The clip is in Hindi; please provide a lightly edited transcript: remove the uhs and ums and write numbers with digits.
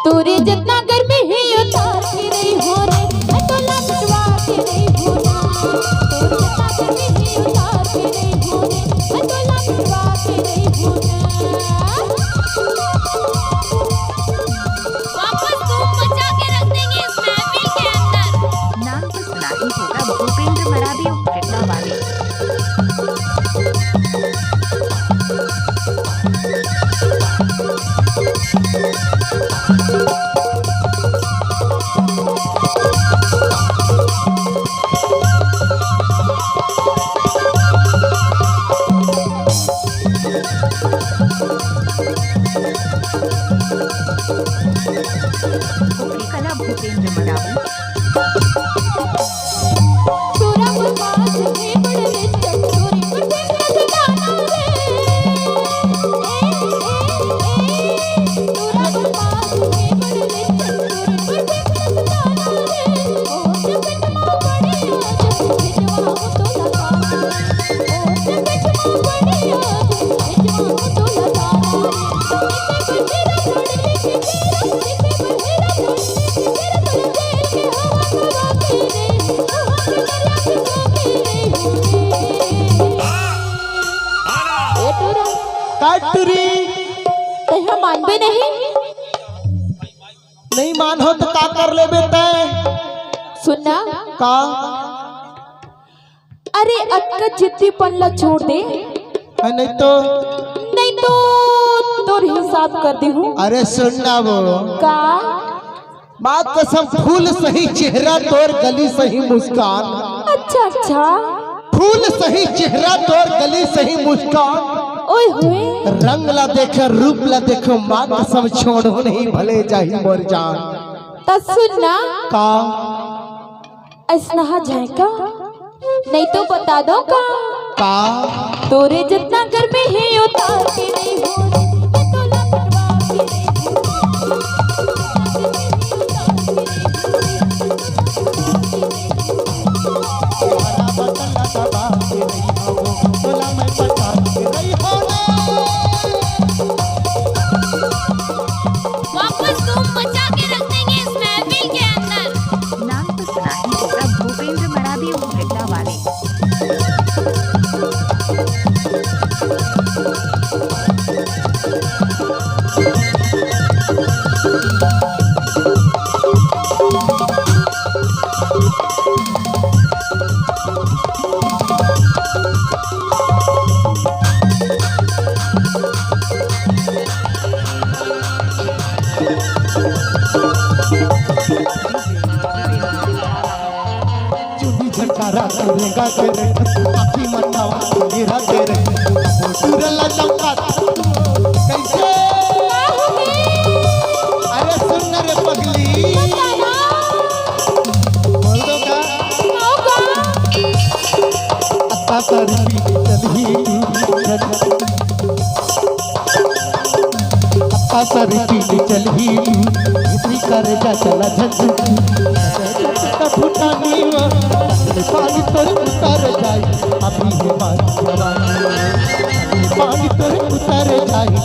तोरे जितना गर्मी ही उतार के नहीं हो रे, मैं तो लपटवा के नहीं हो रे। तोरे जितना गर्मी ही उतार के नहीं हो रे, मैं तो लपटवा के नहीं हो रे। वापस धूम मचा के रख देंगे इस महफिल के अंदर। नाम तो सुना ही होगा, भूपेंद्र मरावी और कृष्णा वाले। कला भूपेंद्र मरावी। तोरा बर्बाद है बड़े लिचक, तोरे पर देखना सताना रे। तोरा बर्बाद है बड़े लिचक, तोरे पर देखना सताना रे। ओ जगतमा बड़ी आज भिजवा तो लगाना रे। ओ जगतमा बड़ी आज भिजवा तो लगाना रे। तेरा छोड़ लेके तेरा, तेरा छोड़ लेके तेरा, तेरा तुझे के हवा हवा के रे। काटरी हम मानबे नहीं मान हो तो का कर ले बेटा सुनना। का अरे अक्का जिद्दी पल्ला छोड़ दे, है नहीं तो तोर हिसाब कर दी हूँ। अरे सुनना वो का माँ कसम, फूल सही चेहरा तोर गली सही मुस्कान। अच्छा अच्छा, फूल सही चेहरा तोर गली सही मुस्कान। ओए होए रंग ला देखे रूप ला देखो, माँ कसम छोड़ो नहीं भले जाही मोर जान। तो सुनना, का ऐसा जाए का नहीं तो बता दो का तोरे जितना घर में ही उतार के नहीं हो रे, मैं तो लपटवा के नहीं हो वापस धूम मचा के रख देंगे इस महफिल के अंदर। नाम तो सुना ही होगा, भूपेंद्र मरावी और कृष्णा वाले। झटकारा करेगा तेरे आखी मटावा गिरा तेरे सुरला चमका कैसे। अरे सुन रे पगली, बोल दो का अत्ता करती चली, अत्ता करती चली इतनी कर जा चला फुटानी पानी तोर उतर जाए, अभी है पानी तोर उतर जाए।